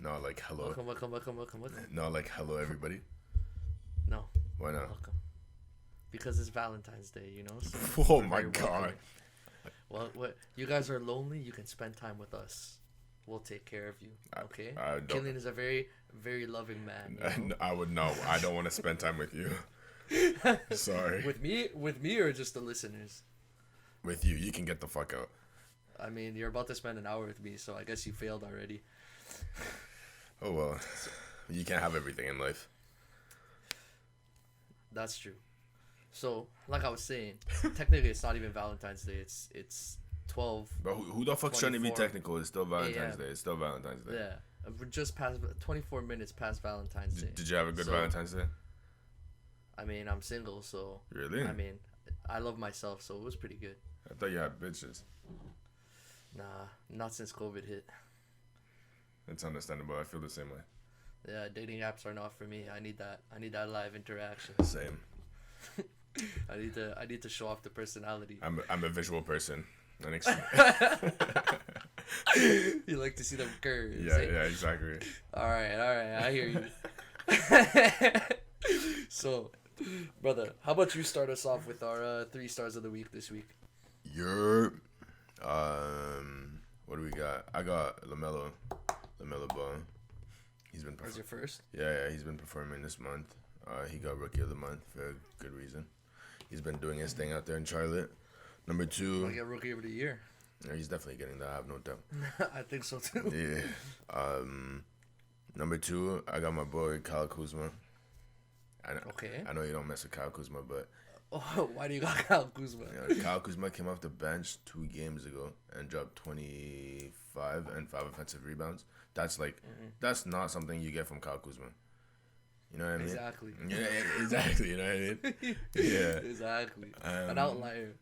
No, like hello. Welcome. No, like hello everybody. No. Why not? Welcome. Because it's Valentine's Day, you know? So Oh we're my very god. welcoming. Well, what you guys are lonely, you can spend time with us. We'll take care of you. Okay? I don't. Killian is a very, very loving man. You know? I would know. I don't want to spend time with you. Sorry. With me or just the listeners? With you. You can get the fuck out. I mean, you're about to spend an hour with me, so I guess you failed already. Oh well. You can't have everything in life. That's true. So, like I was saying, technically it's not even Valentine's Day. It's 12. But who the fuck's trying to be 24 technical? It's still Valentine's AM. Day. It's still Valentine's Day. Yeah, we're just past 24 minutes past Valentine's Day. Did you have a good So, Valentine's Day? I mean, I'm single, so Really? I mean, I love myself, so it was pretty good. I thought you had bitches. Nah, not since COVID hit. It's understandable. I feel the same way. Yeah, dating apps are not for me. I need that live interaction. Same. I need to show off the personality. I'm a visual person. You like to see them curves. Yeah, exactly. All right, I hear you. So, brother, how about you start us off with our 3 stars of the week this week? What do we got? I got LaMelo Ball. He's been Where's your first? Yeah, he's been performing this month. He got Rookie of the Month for a good reason. He's been doing his thing out there in Charlotte. Number 2. I get Rookie of the Year. Yeah, he's definitely getting that. I have no doubt. I think so too. Yeah. Number 2, I got my boy Kyle Kuzma. Okay. I know you don't mess with Kyle Kuzma, but why do you got Kyle Kuzma? Kyle Kuzma came off the bench 2 games ago and dropped 25 and 5 offensive rebounds. That's that's not something you get from Kyle Kuzma. You know what I mean? Exactly. Yeah, exactly. You know what I mean? Yeah. Exactly. An outlier.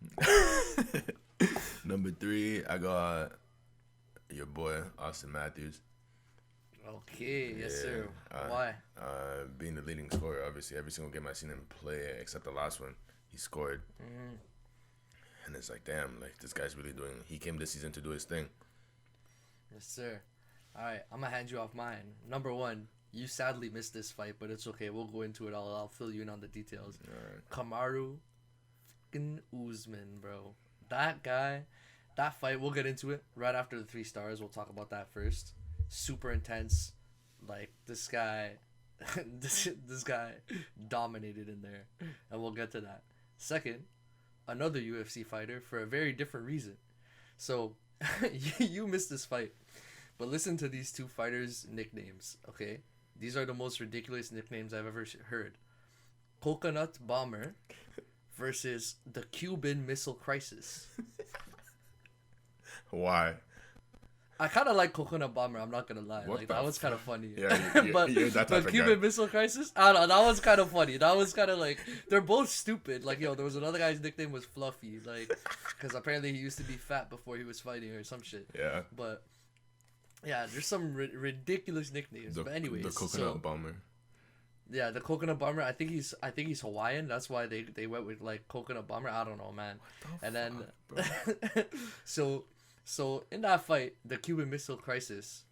Number 3, I got your boy Auston Matthews. Okay, yes sir. Uh, Why? Being the leading scorer, obviously, every single game I've seen him play, except the last one, he scored. And it's like, damn, like this guy's really doing. He came this season to do his thing. Yes sir. All right, I'm gonna hand you off mine. Number 1, you sadly missed this fight, but it's okay. We'll go into it. I'll fill you in on the details. All right. Kamaru, fucking Usman, bro. That guy, that fight. We'll get into it right after the 3 stars. We'll talk about that first. Super intense. Like this guy, this guy dominated in there, and we'll get to that. Second, another UFC fighter for a very different reason. So, you missed this fight, but listen to these 2 fighters' nicknames. Okay, these are the most ridiculous nicknames I've ever heard. Coconut Bomber versus the Cuban Missile Crisis. Why? I kind of like Coconut Bomber. I'm not gonna lie. What Like the that was kind of funny. Yeah, but you're that type of Cuban guy. Missile Crisis, I don't know. That was kind of funny. That was kind of like they're both stupid. Like there was another guy's nickname was Fluffy, like because apparently he used to be fat before he was fighting or some shit. Yeah. But yeah, there's some ridiculous nicknames. But anyways, the Coconut Bomber. Yeah, the Coconut Bomber. I think he's Hawaiian. That's why they went with like Coconut Bomber. I don't know, man. And then So in that fight, the Cuban Missile Crisis,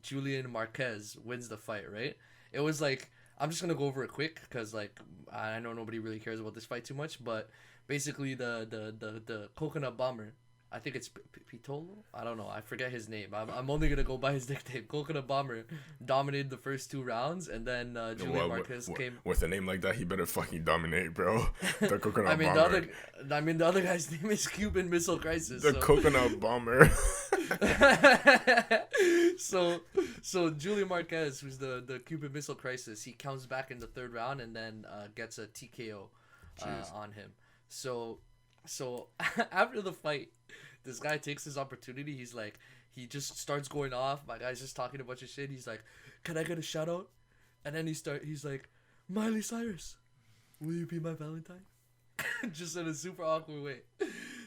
Julian Marquez wins the fight, right? It was like, I'm just gonna go over it quick because like I know nobody really cares about this fight too much, but basically the Coconut Bomber, I think it's Pitolo. I don't know. I forget his name. I'm only gonna go by his nickname. Coconut Bomber dominated the first 2 rounds, and then Julian Marquez came. With a name like that, he better fucking dominate, bro. The Coconut I mean Bomber. the other guy's name is Cuban Missile Crisis. The Coconut Bomber. So Julian Marquez, who's the Cuban Missile Crisis, he comes back in the 3rd round and then gets a TKO on him. So after the fight, this guy takes his opportunity. He's like, he just starts going off. My guy's just talking a bunch of shit. He's like, "Can I get a shout out?" And then he's like, "Miley Cyrus, will you be my Valentine?" Just in a super awkward way.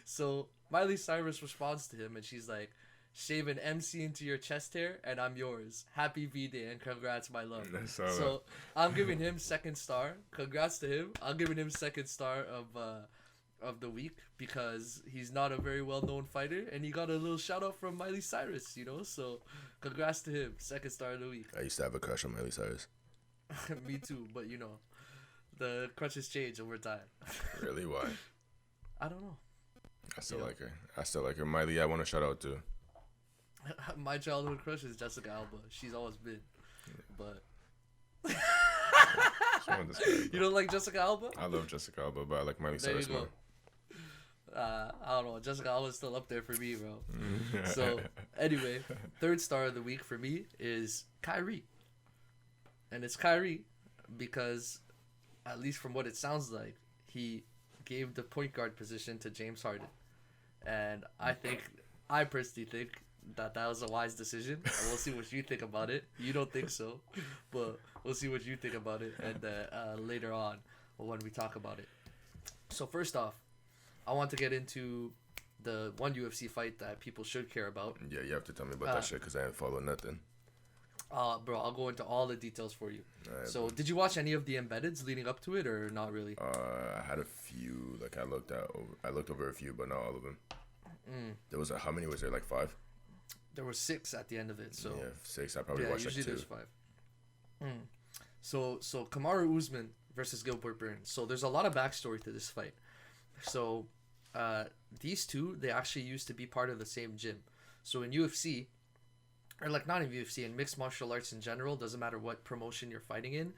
So Miley Cyrus responds to him, and she's like, "Shave an MC into your chest hair, and I'm yours. Happy V-Day, and congrats, my love." So I'm giving him 2nd star. Congrats to him. I'm giving him 2nd star of the week because he's not a very well known fighter, and he got a little shout out from Miley Cyrus. So congrats to him, second star of the week. I used to have a crush on Miley Cyrus. Me too, but the crushes change over time. Really? Why? I don't know. I still like her. Miley, I want to shout out to. My childhood crush is Jessica Alba. She's always been, but. You don't like Jessica Alba? I love Jessica Alba, but I like Miley There you Cyrus go. more. I don't know. Jessica Alba's still up there for me, bro. So, anyway, third star of the week for me is Kyrie. And it's Kyrie because, at least from what it sounds like, he gave the point guard position to James Harden. And I personally think that was a wise decision. And we'll see what you think about it. You don't think so, but we'll see what you think about it and later on when we talk about it. So first off, I want to get into the one UFC fight that people should care about. Yeah, you have to tell me about that shit because I ain't following nothing. Bro, I'll go into all the details for you. Right, so, did you watch any of the embeddeds leading up to it, or not really? I had a few. Like I looked over a few, but not all of them. There was how many was there? Like 5. There were 6 at the end of it. So yeah, 6. I probably watched like 2. Usually there's 5. So Kamaru Usman versus Gilbert Burns. So there's a lot of backstory to this fight. So these two, they actually used to be part of the same gym. So in UFC, or like not in UFC, in mixed martial arts in general, doesn't matter what promotion you're fighting in,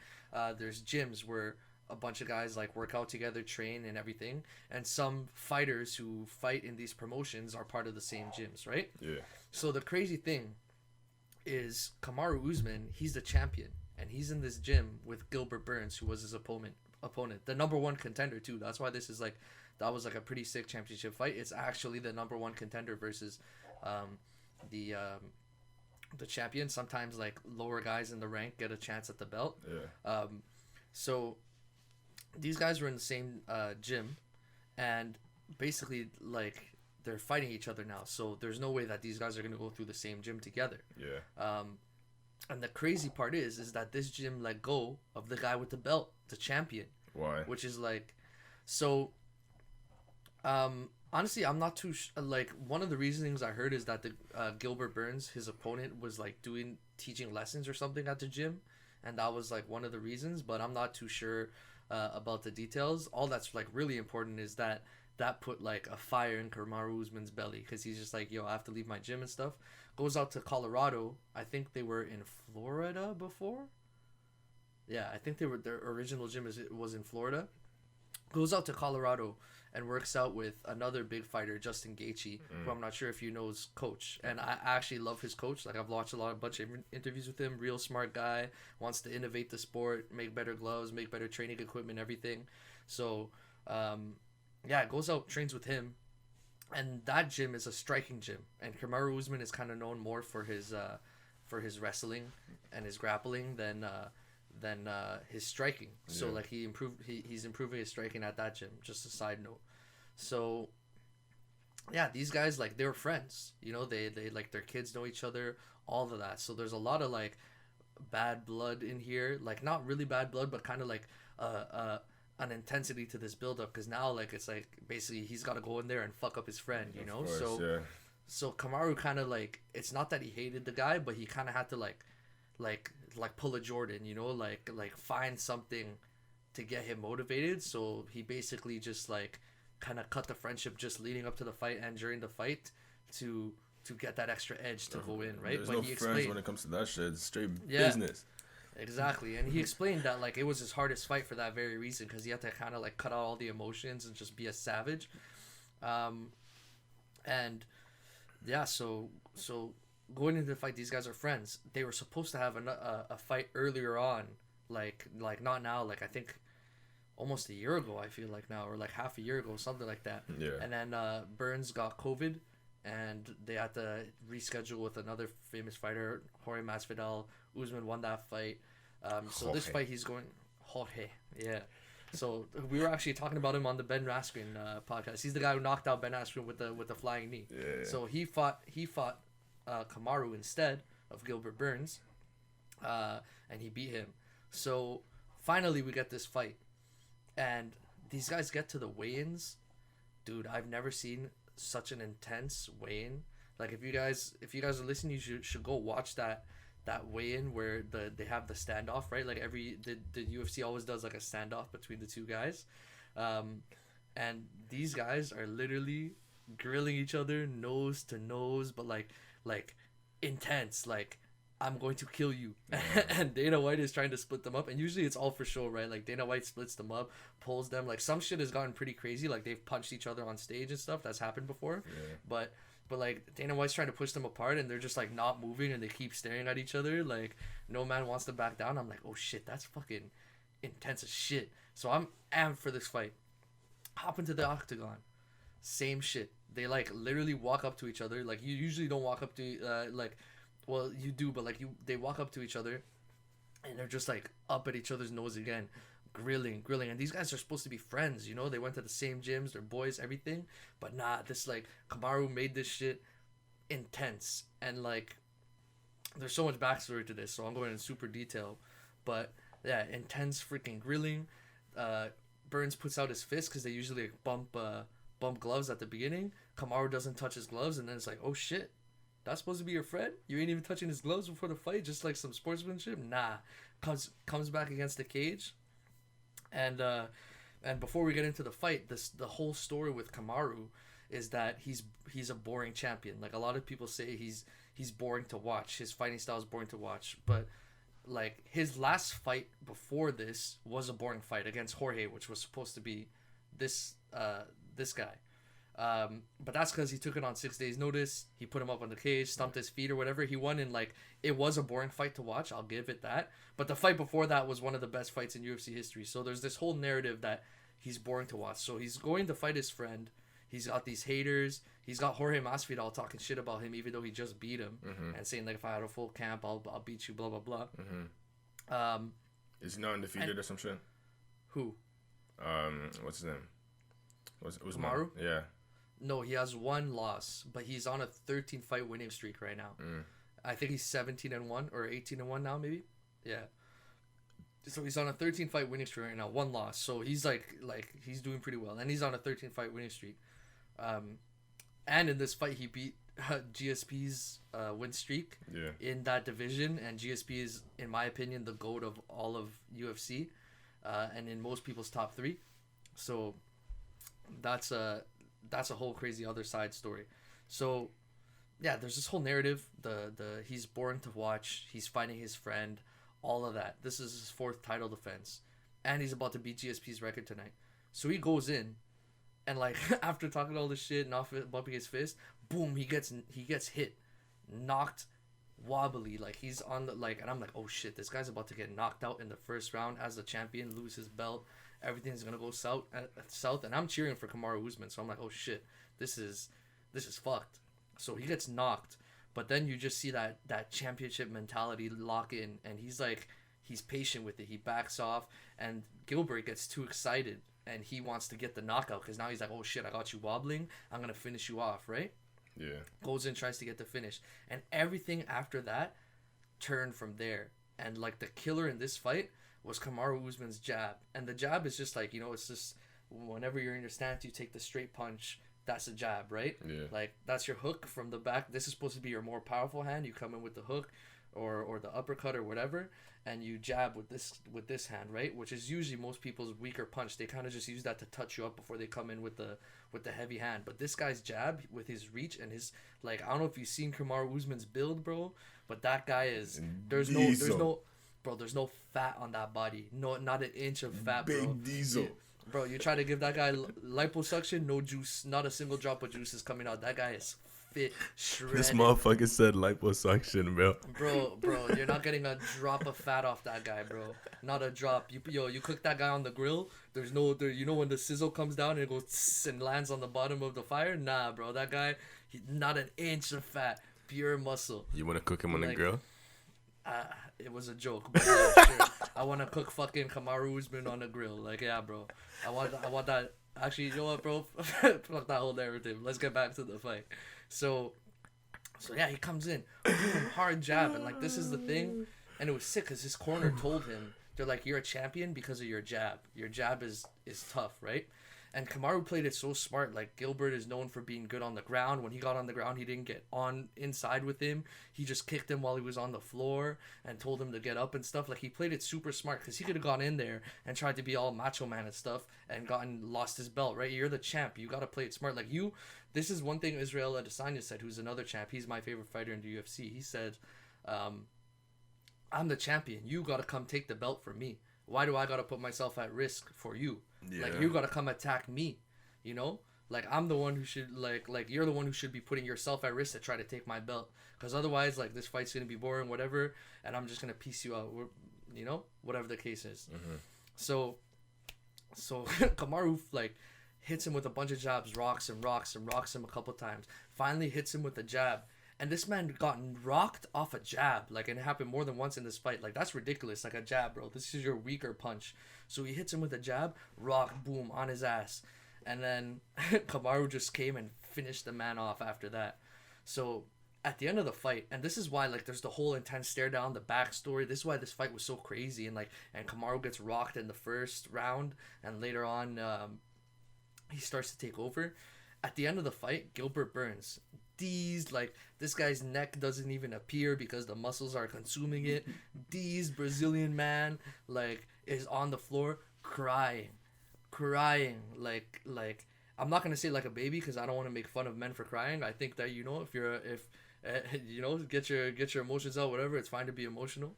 there's gyms where a bunch of guys like work out together, train and everything, and some fighters who fight in these promotions are part of the same gyms, right? Yeah. So the crazy thing is Kamaru Usman, he's the champion, and he's in this gym with Gilbert Burns, who was his opponent, the number 1 contender too. That's why this is like, that was like a pretty sick championship fight. It's actually the number 1 contender versus the champion. Sometimes like lower guys in the rank get a chance at the belt. Yeah. So these guys were in the same gym, and basically like they're fighting each other now. So there's no way that these guys are gonna go through the same gym together. Yeah. And the crazy part is that this gym let go of the guy with the belt, the champion. Why? Which is like, so. Honestly, I'm not too like, one of the reasonings I heard is that the Gilbert Burns, his opponent, was like teaching lessons or something at the gym, and that was like one of the reasons. But I'm not too sure about the details. All that's like really important is that put like a fire in Kamaru Usman's belly, because he's just like, yo, I have to leave my gym and stuff. Goes out to Colorado. I think they were in Florida before. Yeah, I think their original gym was in Florida. Goes out to Colorado and works out with another big fighter, Justin Gaethje, who I'm not sure if you know his coach. And I actually love his coach. Like, I've watched a bunch of interviews with him. Real smart guy, wants to innovate the sport, make better gloves, make better training equipment, everything. So, yeah, goes out, trains with him. And that gym is a striking gym. And Kamaru Usman is kind of known more for his wrestling and his grappling than his striking. So like he's improving his striking at that gym. Just a side note. So yeah, these guys, like, they're friends, they like, their kids know each other, all of that. So there's a lot of like bad blood in here, like not really bad blood, but kind of like an intensity to this build up, because now like it's like basically he's got to go in there and fuck up his friend, So Kamaru kind of like, it's not that he hated the guy, but he kind of had to like pull a Jordan, like find something to get him motivated. So he basically just like kind of cut the friendship just leading up to the fight and during the fight to get that extra edge to go in, right? There's but no he friends when it comes to that shit. It's straight business. Exactly. And he explained that like it was his hardest fight for that very reason, because he had to kind of like cut out all the emotions and just be a savage. And yeah, so going into the fight, these guys are friends. They were supposed to have a fight earlier on, like not now, like I think almost a year ago, I feel like now, or like half a year ago, something like that. Yeah. And then Burns got COVID, and they had to reschedule with another famous fighter, Jorge Masvidal. Usman won that fight. So this fight he's going Jorge, yeah. So we were actually talking about him on the Ben Askren podcast. He's the guy who knocked out Ben Askren with the flying knee. Yeah. So he fought Kamaru instead of Gilbert Burns, and he beat him. So finally we get this fight, and these guys get to the weigh-ins, dude, I've never seen such an intense weigh-in. Like if you guys are listening, you should go watch that weigh-in where they have the standoff, right? Like the UFC always does like a standoff between the two guys, and these guys are literally grilling each other nose to nose, but like intense, like I'm going to kill you. And Dana White is trying to split them up, and usually it's all for show, right? Like Dana White splits them up, pulls them, like some shit has gotten pretty crazy, like they've punched each other on stage and stuff. That's happened before. But like Dana White's trying to push them apart, and they're just like not moving, and they keep staring at each other like no man wants to back down. I'm like, oh shit, that's fucking intense as shit. So I'm amped for this fight. Hop into the octagon, same shit. They like literally walk up to each other. Like you usually don't walk up to well, you do, but like they walk up to each other, and they're just like up at each other's nose again, grilling. And these guys are supposed to be friends, you know? They went to the same gyms, they're boys, everything. But nah, this like Kamaru made this shit intense, and like there's so much backstory to this, so I'm going in super detail. But yeah, intense freaking grilling. Burns puts out his fist because they usually like, bump gloves at the beginning. Kamaru doesn't touch his gloves, and then it's like, oh shit, that's supposed to be your friend? You ain't even touching his gloves before the fight, just like some sportsmanship? Nah. Comes back against the cage, and before we get into the fight, the whole story with Kamaru is that he's a boring champion. Like a lot of people say he's boring to watch. His fighting style is boring to watch, but like his last fight before this was a boring fight against Jorge, which was supposed to be this guy. But that's because he took it on 6 days notice. He put him up on the cage, stumped his feet or whatever. He won, and like it was a boring fight to watch, I'll give it that. But the fight before that was one of the best fights in UFC history. So there's this whole narrative that he's boring to watch. So he's going to fight his friend. He's got these haters. He's got Jorge Masvidal talking shit about him, even though he just beat him, and saying like, if I had a full camp, I'll beat you, blah blah blah. Is he not undefeated or some shit? Who? What's his name? Usman? Kamaru? Yeah. No, he has one loss, but he's on a 13 fight winning streak right now. I think he's 17-1 or 18-1 now, maybe. Yeah. So he's on a 13 fight winning streak right now, one loss. So he's like he's doing pretty well, and he's on a 13 fight winning streak. And in this fight, he beat GSP's win streak in that division, and GSP is, in my opinion, the GOAT of all of UFC, and in most people's top 3. So that's a whole crazy other side story. So yeah, there's this whole narrative. The he's boring to watch. He's fighting his friend. All of that. This is his 4th title defense, and he's about to beat GSP's record tonight. So he goes in, and like after talking all this shit and off bumping his fist, boom, he gets hit, knocked, wobbly, like he's on the like, and I'm like, oh shit, this guy's about to get knocked out in the first round as the champion, lose his belt, everything's gonna go south, and I'm cheering for Kamaru Usman, so I'm like, oh shit, this is fucked. So he gets knocked. But then you just see that championship mentality lock in, and he's patient with it. He backs off, and Gilbert gets too excited, and he wants to get the knockout because now he's like, oh shit, I got you wobbling. I'm going to finish you off, right? Yeah. Goes in, tries to get the finish. And everything after that turned from there. And like the killer in this fight was Kamaru Usman's jab. And the jab is just like, you know, it's just whenever you're in your stance, you take the straight punch. That's a jab, right? Yeah. Like that's your hook from the back. This is supposed to be your more powerful hand. You come in with the hook, or the uppercut or whatever, and you jab with this hand, right? Which is usually most people's weaker punch. They kind of just use that to touch you up before they come in with the heavy hand. But this guy's jab with his reach and his like, I don't know if you've seen Kamaru Usman's build, bro, but that guy is there's no fat on that body. No, not an inch of fat, bro. Big Diesel. Bro, you try to give that guy liposuction, no juice, not a single drop of juice is coming out. That guy is fit, shredded. This motherfucker said liposuction, bro. Bro, you're not getting a drop of fat off that guy, bro. Not a drop. You cook that guy on the grill. There's no, you know when the sizzle comes down and it goes tss and lands on the bottom of the fire? Nah, bro, that guy, not an inch of fat, pure muscle. You want to cook him on the grill? It was a joke, but yeah, sure. I want to cook fucking Kamaru Usman on the grill. Like, yeah, bro. I want that. Actually, you know what, bro? Fuck that whole narrative. Let's get back to the fight. So yeah, he comes in, boom, hard jab, and like this is the thing, and it was sick because his corner told him, they're like, you're a champion because of your jab. Your jab is tough, right? And Kamaru played it so smart. Like, Gilbert is known for being good on the ground. When he got on the ground, he didn't get on inside with him. He just kicked him while he was on the floor and told him to get up and stuff. Like, he played it super smart because he could have gone in there and tried to be all macho man and stuff and lost his belt, right? You're the champ. You got to play it smart. Like, this is one thing Israel Adesanya said, who's another champ. He's my favorite fighter in the UFC. He said, I'm the champion. You got to come take the belt from me. Why do I got to put myself at risk for you? Yeah. Like, you got to come attack me, you know? Like, I'm the one who should, like you're the one who should be putting yourself at risk to try to take my belt. Because otherwise, like, this fight's going to be boring, whatever, and I'm just going to piece you out, you know? Whatever the case is. Mm-hmm. So Kamaru, like, hits him with a bunch of jabs, rocks him a couple times. Finally hits him with a jab. And this man got rocked off a jab. Like, and it happened more than once in this fight. Like, that's ridiculous. Like, a jab, bro. This is your weaker punch. So he hits him with a jab, rock, boom, on his ass. And then Kamaru just came and finished the man off after that. So at the end of the fight, and this is why, like, there's the whole intense stare down, the backstory. This is why this fight was so crazy. And Kamaru gets rocked in the first round. And later on, he starts to take over. At the end of the fight, Gilbert burns. This guy's neck doesn't even appear because the muscles are consuming it. Brazilian man, like, is on the floor crying, like I'm not gonna say like a baby because I don't want to make fun of men for crying. I think that, you know, get your emotions out, whatever, it's fine to be emotional,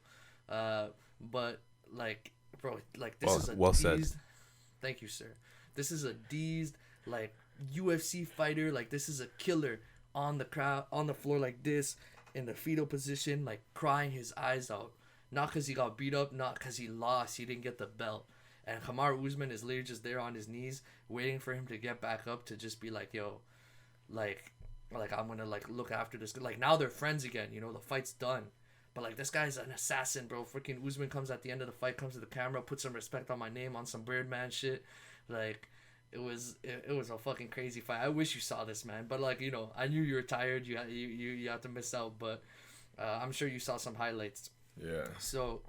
but like, bro, like, this is a well said. Thank you, sir. This is a like, UFC fighter. Like, this is a killer on the floor like this, in the fetal position, like, crying his eyes out. Not because he got beat up, not because he lost, he didn't get the belt. And Kamaru Usman is literally just there on his knees, waiting for him to get back up to just be like, yo, like I'm gonna, like, look after this. Like, now they're friends again, you know, the fight's done. But, like, this guy's an assassin, bro. Freaking Usman comes at the end of the fight, comes to the camera, puts some respect on my name on some Birdman shit. Like, it was a fucking crazy fight. I wish you saw this, man. But, like, you know, I knew you were tired. You had to miss out. But I'm sure you saw some highlights. Yeah. So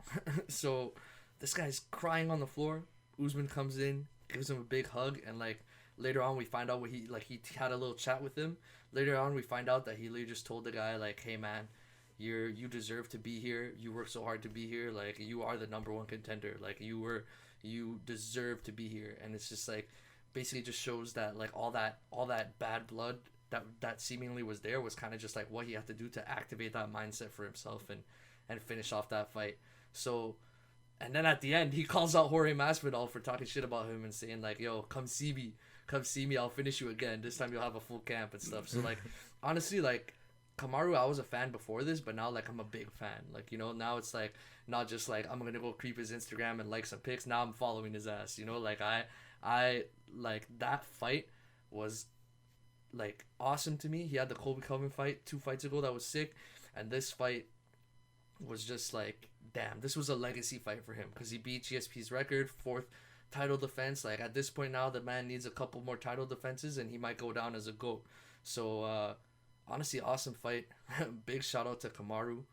this guy's crying on the floor. Usman comes in, gives him a big hug, and, like, later on we find out he had a little chat with him. Later on we find out that he literally just told the guy, like, hey, man, you deserve to be here. You work so hard to be here. Like, you are the number one contender. Like, you deserve to be here. And it's just, like, basically just shows that, like, all that bad blood that seemingly was there was kind of just, like, what he had to do to activate that mindset for himself and finish off that fight. So, and then at the end, he calls out Jorge Masvidal for talking shit about him and saying, like, yo, come see me, I'll finish you again. This time you'll have a full camp and stuff. So, like, honestly, like, Kamaru, I was a fan before this, but now, like, I'm a big fan. Like, you know, now it's, like, not just, like, I'm gonna go creep his Instagram and like some pics. Now I'm following his ass, you know? Like, I like, that fight was, like, awesome to me. He had the Colby Covington fight 2 fights ago that was sick, and this fight was just like, damn, this was a legacy fight for him because he beat GSP's record, 4th title defense. Like, at this point now, the man needs a couple more title defenses and he might go down as a GOAT. So honestly, awesome fight. Big shout out to Kamaru.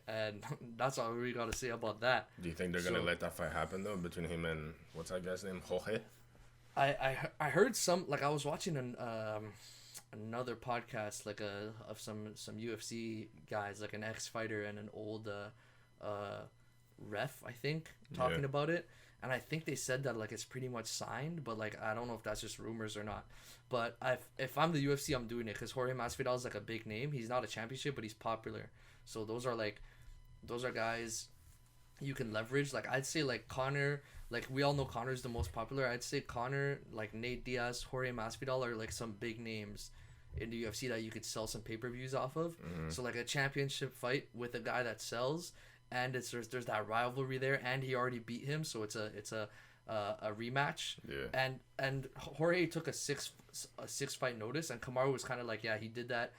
And that's all we gotta say about that. Do you think they're gonna let that fight happen though, between him and what's that guy's name, Jorge? I heard some, like, I was watching another podcast, like, of some UFC guys, like an ex-fighter and an old ref, I think, talking about it, and I think they said that, like, it's pretty much signed, but, like, I don't know if that's just rumors or not. But if I'm the UFC, I'm doing it because Jorge Masvidal is, like, a big name. He's not a championship, but he's popular. So those are guys you can leverage. Like, I'd say, like, Conor, like, we all know Conor's the most popular. I'd say Conor, like, Nate Diaz, Jorge Masvidal are, like, some big names in the UFC that you could sell some pay-per-views off of. Mm-hmm. So, like, a championship fight with a guy that sells, and there's that rivalry there, and he already beat him, so it's a rematch. Yeah. And Jorge took a six fight notice, and Kamaru was kind of like, yeah, he did that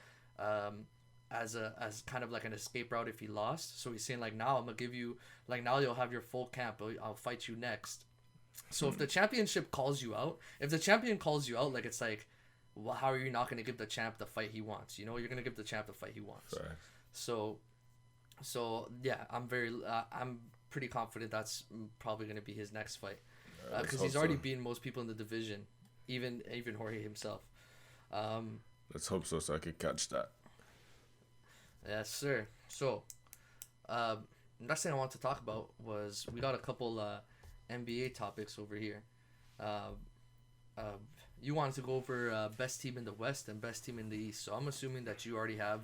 as kind of like an escape route if he lost. So he's saying, like, now I'm gonna give you, like, now you'll have your full camp, I'll fight you next. So if the championship calls you out, if the champion calls you out, like, it's like, well, how are you not gonna give the champ the fight he wants? You know, you're gonna give the champ the fight he wants. Right. So yeah, I'm pretty confident that's probably gonna be his next fight. because he's already beaten most people in the division, even Jorge himself. Let's hope so I could catch that. Yes, sir. So, next thing I want to talk about was we got a couple NBA topics over here. You wanted to go over best team in the West and best team in the East, so I'm assuming that you already have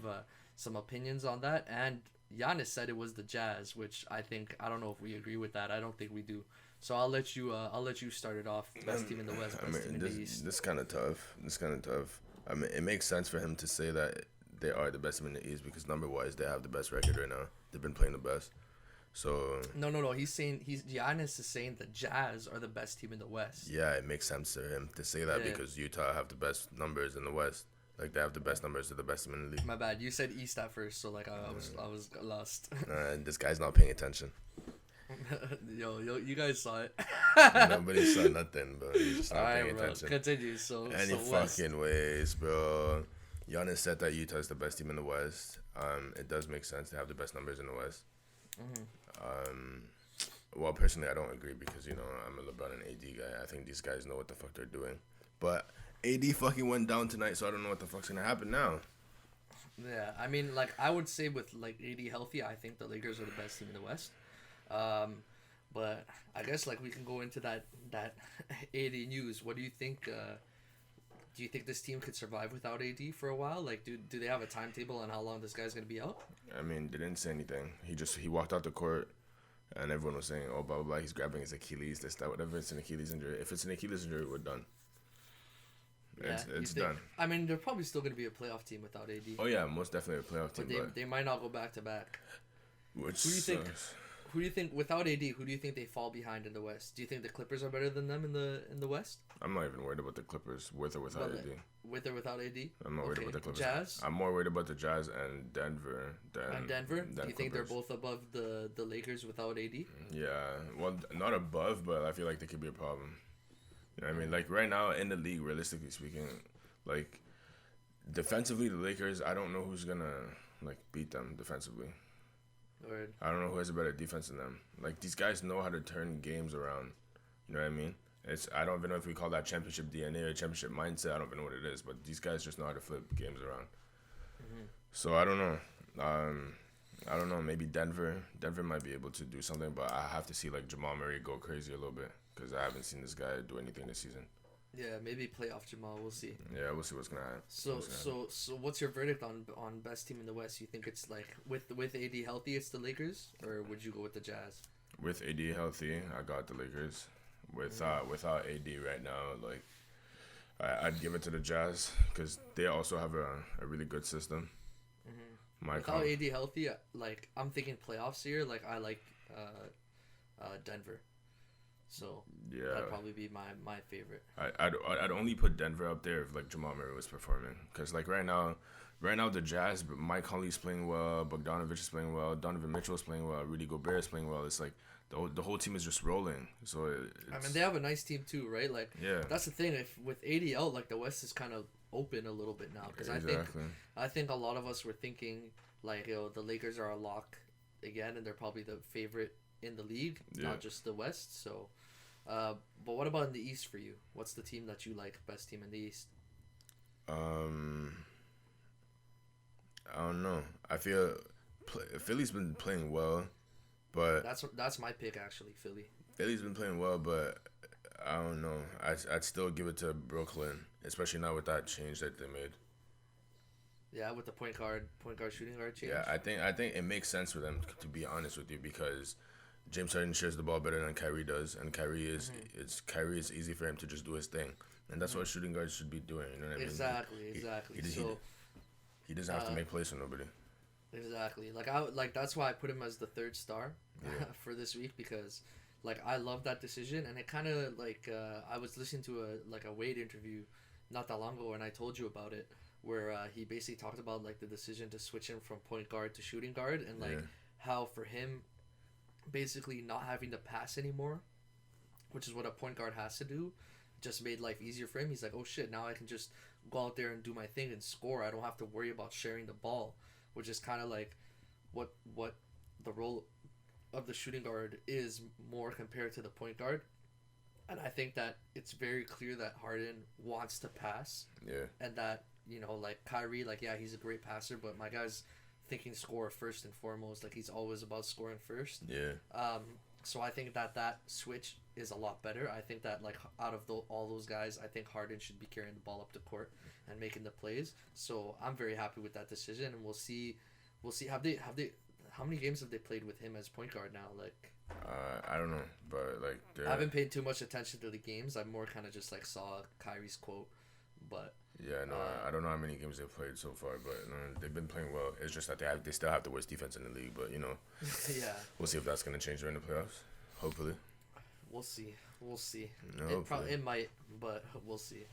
some opinions on that. And Giannis said it was the Jazz, which I don't know if we agree with that. I don't think we do. So I'll let you start it off. Best team in the West, best team in the East. This kind of tough. I mean, it makes sense for him to say that they are the best team in the East because number-wise, they have the best record right now. They've been playing the best. So no. Giannis is saying the Jazz are the best team in the West. Yeah, it makes sense to him to say that because Utah have the best numbers in the West. Like they have the best numbers, they're the best team in the league. My bad. You said East at first, so like I was lost. This guy's not paying attention. Yo, you guys saw it. Nobody saw nothing, bro. He's just not paying attention. Continue. So fucking ways, bro. Giannis said that Utah is the best team in the West. It does make sense to have the best numbers in the West. Well, personally, I don't agree because I'm a LeBron and AD guy. I think these guys know what the fuck they're doing, but AD fucking went down tonight, so I don't know what the fuck's gonna happen now. Yeah, I mean, like I would say with like AD healthy, I think the Lakers are the best team in the West. But I guess like we can go into that AD news. What do you think? Do you think this team could survive without AD for a while? Like, do they have a timetable on how long this guy's gonna be out? I mean, they didn't say anything. He walked out the court, and everyone was saying, "Oh, blah blah blah." He's grabbing his Achilles, this that, whatever. It's an Achilles injury. If it's an Achilles injury, we're done. Yeah, it's done. I mean, they're probably still gonna be a playoff team without AD. Oh yeah, most definitely a playoff team. But they might not go back to back. Which who do you think without AD? Who do you think they fall behind in the West? Do you think the Clippers are better than them in the West? I'm not even worried about the Clippers with or without AD. With or without AD? I'm not worried about the Clippers. Jazz? I'm more worried about the Jazz and Denver. Do you think they're both above the Lakers without AD? Yeah, well, not above, but I feel like they could be a problem. You know what I mean? Like right now in the league, realistically speaking, like defensively, the Lakers, I don't know who's gonna like beat them defensively. Word. I don't know who has a better defense than them. Like these guys know how to turn games around. You know what I mean? I don't even know if we call that championship DNA or championship mindset. I don't even know what it is, but these guys just know how to flip games around. So I don't know. I don't know. Maybe Denver might be able to do something, but I have to see like Jamal Murray go crazy a little bit because I haven't seen this guy do anything this season. Yeah, maybe playoff Jamal. We'll see. Yeah, we'll see what's gonna happen. So what's your verdict on best team in the West? You think it's like with AD healthy, it's the Lakers, or would you go with the Jazz? With AD healthy, I got the Lakers. Without AD right now, like I'd give it to the Jazz because they also have a really good system. Without AD healthy, like I'm thinking playoffs here. Like I like Denver. So yeah, that'd probably be my favorite. I'd only put Denver up there if like Jamal Murray was performing, because like right now the Jazz, Mike Conley's playing well, Bogdanovich is playing well, Donovan Mitchell is playing well, Rudy Gobert is playing well. It's like the whole team is just rolling. So I mean, they have a nice team too, right? Like yeah, that's the thing. If with AD out, like the West is kind of open a little bit now, because I think a lot of us were thinking like the Lakers are a lock again, and they're probably the favorite in the league, not just the West. So. But what about in the East for you? What's the team that you like, best team in the East? I don't know. I feel Philly's been playing well, but that's my pick actually. Philly's been playing well, but I don't know. I'd still give it to Brooklyn, especially now with that change that they made. Yeah, with the point guard shooting guard change. Yeah, I think it makes sense for them, to be honest with you, because James Harden shares the ball better than Kyrie does, and Kyrie is easy for him to just do his thing, and that's what shooting guards should be doing. You know what I mean? Exactly. He doesn't have to make plays for nobody. Exactly. Like that's why I put him as the third star for this week, because like I love that decision, and it kind of like I was listening to a Wade interview not that long ago, and I told you about it, where he basically talked about like the decision to switch him from point guard to shooting guard, and like how for him, basically not having to pass anymore, which is what a point guard has to do, just made life easier for him. He's like, oh shit, now I can just go out there and do my thing and score. I don't have to worry about sharing the ball, which is kind of like what the role of the shooting guard is more compared to the point guard. And I think that it's very clear that Harden wants to pass. Yeah. And that, like Kyrie, like, yeah, he's a great passer, but my guy's thinking score first and foremost. Like, he's always about scoring first. Yeah. So I think that switch is a lot better. I think that, like, out of all those guys, I think Harden should be carrying the ball up the court and making the plays. So I'm very happy with that decision, and we'll see. How many games have they played with him as point guard now? Like, I don't know, but like I haven't paid too much attention to the games. I more kind of just like saw Kyrie's quote, but yeah, no, I don't know how many games they've played so far, but they've been playing well. It's just that they still have the worst defense in the league, but yeah, we'll see if that's gonna change during the playoffs. Hopefully, we'll see. No, It might, but we'll see.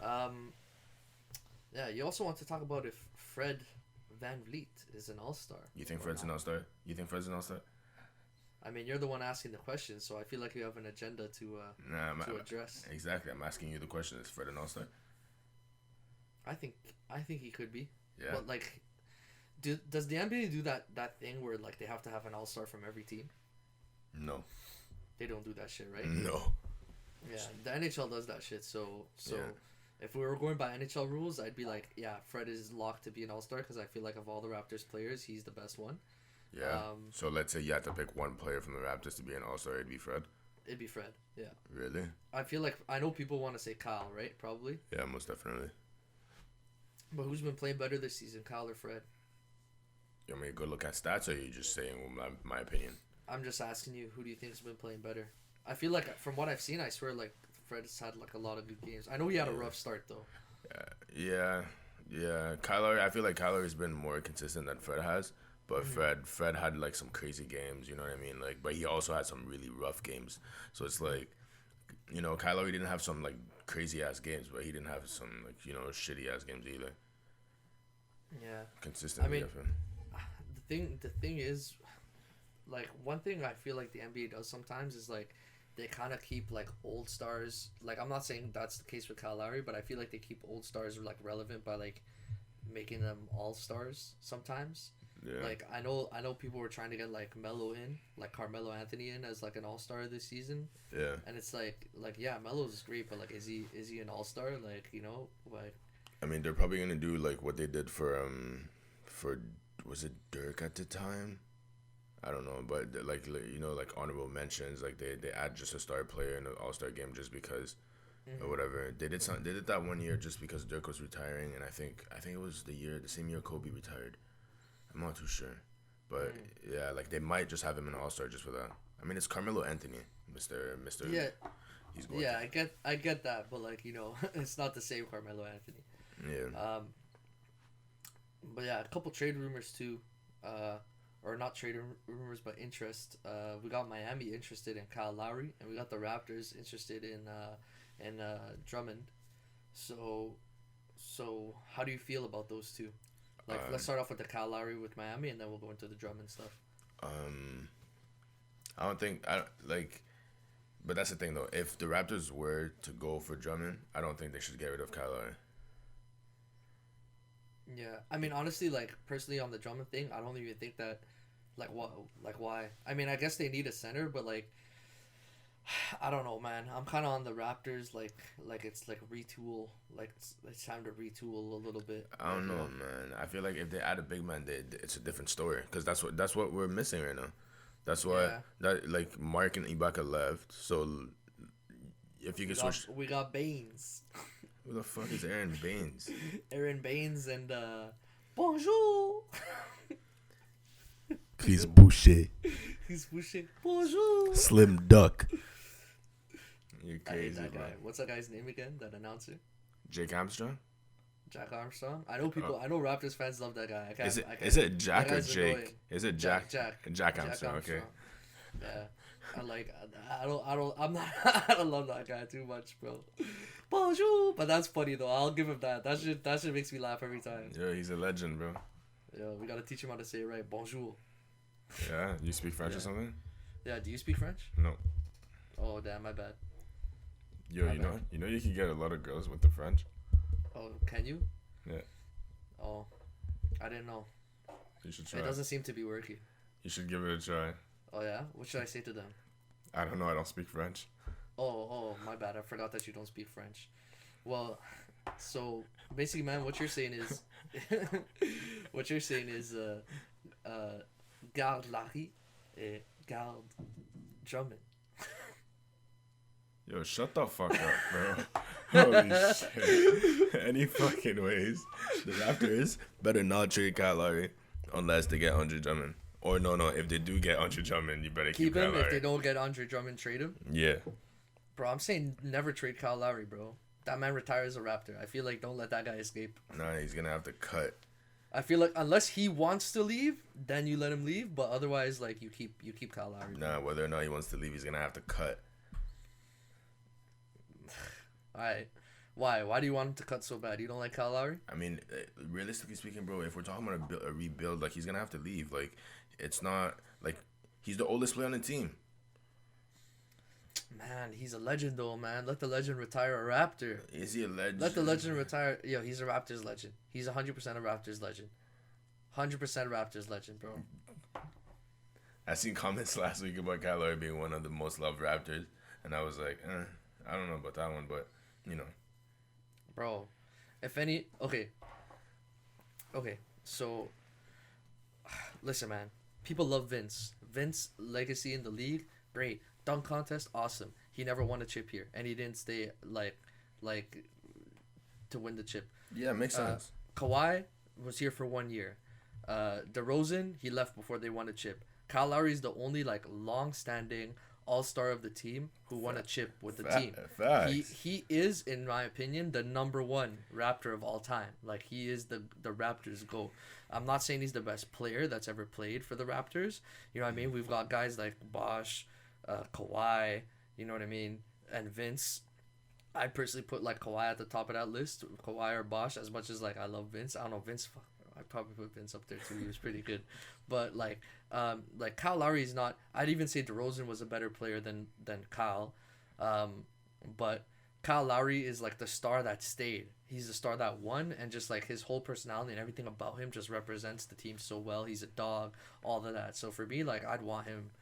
Yeah, you also want to talk about if Fred VanVleet is an all-star. You think Fred's an all-star? I mean, you're the one asking the question, so I feel like you have an agenda to address. Exactly, I'm asking you the question: is Fred an all-star? I think he could be. Yeah. But like, does the NBA do that thing where like they have to have an all-star from every team? No. They don't do that shit, right? No. Yeah, the NHL does that shit. So Yeah. If we were going by NHL rules, I'd be like, yeah, Fred is locked to be an all-star because I feel like of all the Raptors players, he's the best one. Yeah. So let's say you had to pick one player from the Raptors to be an all-star, it'd be Fred? It'd be Fred, yeah. Really? I feel like, I know people want to say Kyle, right? Probably. Yeah, most definitely. But who's been playing better this season, Kyle or Fred? You want me to go look at stats, or are you just saying my opinion? I'm just asking you, who do you think's been playing better? I feel like, from what I've seen, I swear, like, Fred's had, like, a lot of good games. I know he had a rough start, though. Yeah. Kyle Lowry, I feel like Kyle Lowry's been more consistent than Fred has. But Fred had like some crazy games, you know what I mean? Like, but he also had some really rough games. So it's like, Kyle Lowry didn't have some like crazy ass games, but he didn't have some like shitty ass games either. Yeah. Consistently. I mean, the thing is, like, one thing I feel like the NBA does sometimes is like they kind of keep like old stars. Like, I'm not saying that's the case with Kyle Lowry, but I feel like they keep old stars like relevant by like making them all stars sometimes. Yeah. Like, I know people were trying to get like Melo in, like Carmelo Anthony in as like an all-star this season. Yeah. And it's like yeah, Melo's great, but like is he an all-star? Like, like, I mean, they're probably gonna do like what they did for was it Dirk at the time? I don't know, but like honorable mentions, like they add just a star player in the all-star game just because or whatever. They did that one year just because Dirk was retiring, and I think it was the same year Kobe retired. I'm not too sure, but yeah, like they might just have him in all-star just for that. I mean, it's Carmelo Anthony, Mr. Yeah. He's going. Yeah, I get that, but like it's not the same Carmelo Anthony. Yeah. But yeah, a couple trade rumors too, or not trade rumors, but interest. We got Miami interested in Kyle Lowry, and we got the Raptors interested in Drummond. So how do you feel about those two? Like, let's start off with the Kyle Lowry with Miami, and then we'll go into the Drummond stuff. But that's the thing though. If the Raptors were to go for Drummond, I don't think they should get rid of Kyle Lowry. Yeah, I mean, honestly, like, personally on the Drummond thing, I don't even think that, like, what, like, why? I mean, I guess they need a center, but like, I don't know, man. I'm kind of on the Raptors, like it's like retool, like it's time to retool a little bit. I don't know, man. I feel like if they add a big man, it's a different story because that's what we're missing right now. That's why that like Mark and Ibaka left. So if you could switch, we got Baines. Who the fuck is Aaron Baines? Aaron Baines and bonjour. Please Boucher. He's Boucher. Bonjour. Slim Duck. You're crazy, I hate that bro. guy. What's that guy's name again? That announcer? Jake Armstrong? Jack Armstrong? I know people. I know Raptors fans love that guy. Is it Jack or Jake? Annoying. Is it Jack? Jack Armstrong. Okay. Yeah, I don't love that guy too much, bro. Bonjour, but that's funny though. I'll give him that. That shit makes me laugh every time. Yeah, he's a legend, bro. Yeah, we gotta teach him how to say it right. Bonjour. Yeah, you speak French or something? Yeah, do you speak French? No. Oh damn, my bad. Yo, you know you can get a lot of girls with the French. Oh, can you? Yeah. Oh, I didn't know. You should try. It doesn't seem to be working. You should give it a try. Oh yeah? What should I say to them? I don't know. I don't speak French. Oh, my bad. I forgot that you don't speak French. Well, so basically, man, what you're saying is, garde Larry, et garde Drummond. Yo, shut the fuck up, bro. Holy shit. Any fucking ways. The Raptors better not trade Kyle Lowry unless they get Andre Drummond. Or no, if they do get Andre Drummond, you better keep Kyle him. Lowry. If they don't get Andre Drummond, trade him? Yeah. Bro, I'm saying never trade Kyle Lowry, bro. That man retires a Raptor. I feel like don't let that guy escape. Nah, he's going to have to cut. I feel like unless he wants to leave, then you let him leave. But otherwise, like, you keep Kyle Lowry. Nah, whether or not he wants to leave, he's going to have to cut. Alright. Why? Why do you want him to cut so bad? You don't like Kyle Lowry? I mean, realistically speaking, bro, if we're talking about a rebuild, like, he's going to have to leave. Like, it's not, like, he's the oldest player on the team. Man, he's a legend, though, man. Let the legend retire a Raptor. Is he a legend? Let the legend retire. Yo, he's a Raptors legend. He's 100% a Raptors legend. 100% Raptors legend, bro. I seen comments last week about Kyle Lowry being one of the most loved Raptors, and I was like, I don't know about that one, but, you know. Bro, if any... Okay, so... Listen, man. People love Vince. Vince, legacy in the league, great. Dunk contest, awesome. He never won a chip here, and he didn't stay, like to win the chip. Yeah, makes sense. Kawhi was here for 1 year. DeRozan, he left before they won a chip. Kyle Lowry is the only, like, long-standing all-star of the team who won a chip with the team. He is, in my opinion, the number one Raptor of all time. Like, he is the Raptors GOAT. I'm not saying he's the best player that's ever played for the Raptors. You know what I mean? We've got guys like Bosh, Kawhi, you know what I mean, and Vince. I personally put, like, Kawhi at the top of that list, Kawhi or Bosh, as much as, like, I love Vince. I don't know, Vince, I'd probably put Vince up there too. He was pretty good. But, like Kyle Lowry is not... I'd even say DeRozan was a better player than Kyle. But Kyle Lowry is, like, the star that stayed. He's the star that won, and just, like, his whole personality and everything about him just represents the team so well. He's a dog, all of that. So, for me, like, I'd want him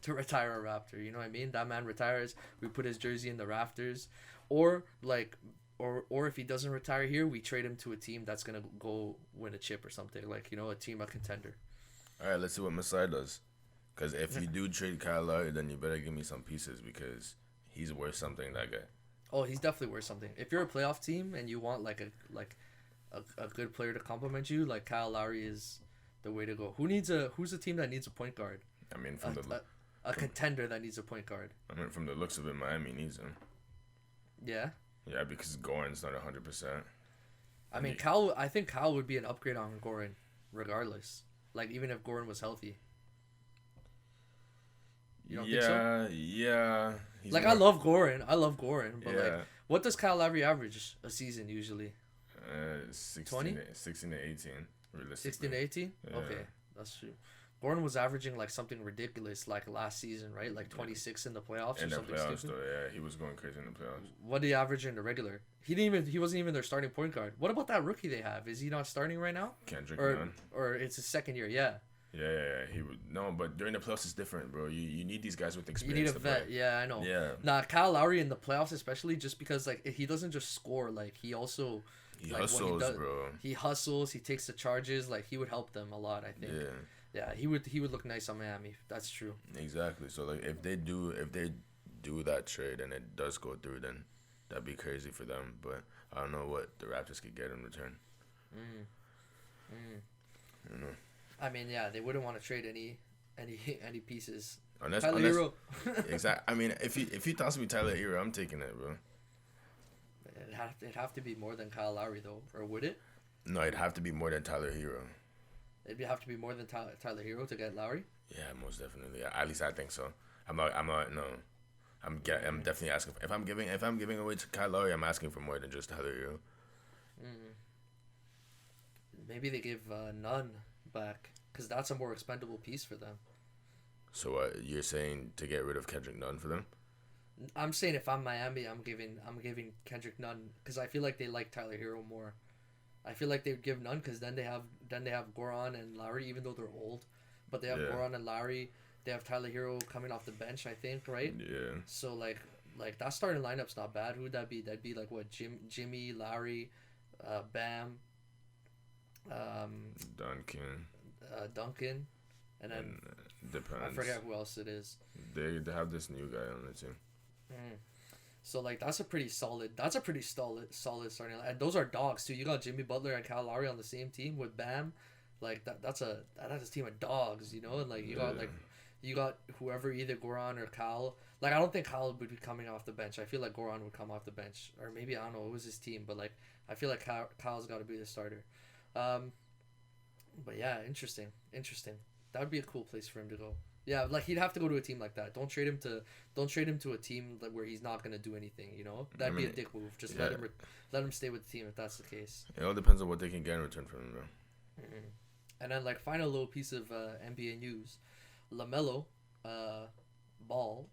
to retire a Raptor. You know what I mean? That man retires. We put his jersey in the rafters. Or, like... Or if he doesn't retire here, we trade him to a team that's going to go win a chip or something. Like, you know, a contender. All right, let's see what Masai does. Because if you do trade Kyle Lowry, then you better give me some pieces because he's worth something, that guy. Oh, he's definitely worth something. If you're a playoff team and you want, like, a good player to complement you, like, Kyle Lowry is the way to go. Who's a team that needs a point guard? I mean, a contender that needs a point guard. I mean, from the looks of it, Miami needs him. Yeah? Yeah, because Goran's not 100%. I mean, I think Kyle would be an upgrade on Goran, regardless. Like, even if Goran was healthy. You don't think so? Yeah. Like, I love Goran, but, like, what does Kyle Lowry average a season usually? 16 to 18, realistically. 16 to 18? Yeah. Okay, that's true. Goran was averaging, like, something ridiculous, like, last season, right? Like, 26 in the playoffs or something stupid. Though, yeah, he was going crazy in the playoffs. What did he average in the regular? He wasn't even their starting point guard. What about that rookie they have? Is he not starting right now? Kendrick Nunn. Or it's his second year, yeah. Yeah. He would but during the playoffs it's different, bro. You need these guys with experience. You need a vet, yeah, I know. Yeah. Nah, Kyle Lowry in the playoffs especially, just because, like, he doesn't just score, like, he also... He hustles, bro. He hustles, he takes the charges, like, he would help them a lot, I think. Yeah, he would look nice on Miami. That's true. Exactly. So, like, if they do that trade and it does go through, then that'd be crazy for them. But I don't know what the Raptors could get in return. You know. I mean, yeah, they wouldn't want to trade any pieces. Unless exactly. I mean, if you toss me Tyler Hero, I'm taking it, bro. It'd have to be more than Kyle Lowry, though, or would it? No, it'd have to be more than Tyler Hero. It'd have to be more than Tyler Hero to get Lowry? Yeah, most definitely. At least I think so. I'm definitely asking. If I'm giving away to Kyle Lowry, I'm asking for more than just Tyler Hero. Maybe they give Nunn back because that's a more expendable piece for them. So what you're saying to get rid of Kendrick Nunn for them? I'm saying if I'm Miami, I'm giving Kendrick Nunn because I feel like they like Tyler Hero more. I feel like they would give Nunn because then they have Goran and Lowry, even though they're old, but they have Goran and Lowry. They have Tyler Hero coming off the bench, I think, right? Yeah. So, like, like that starting lineup's not bad. Who would that be? That'd be like what Jimmy, Lowry, Bam, Duncan, and then depends. I forget who else it is. They have this new guy on the team. So like that's a pretty solid starting line. And those are dogs too. You got Jimmy Butler and Kyle Lowry on the same team with Bam. Like that's a team of dogs, you know. And like you got whoever, either Goran or Kyle. Like I don't think Kyle would be coming off the bench. I feel like Goran would come off the bench, or maybe I don't know. It was his team, but like I feel like Kyle's got to be the starter. But yeah, interesting. That would be a cool place for him to go. Yeah, like he'd have to go to a team like that. Don't trade him to a team where he's not gonna do anything. You know, that'd be a dick move. Just let him stay with the team if that's the case. It all depends on what they can get in return from him, bro. And then like final little piece of NBA news, LaMelo Ball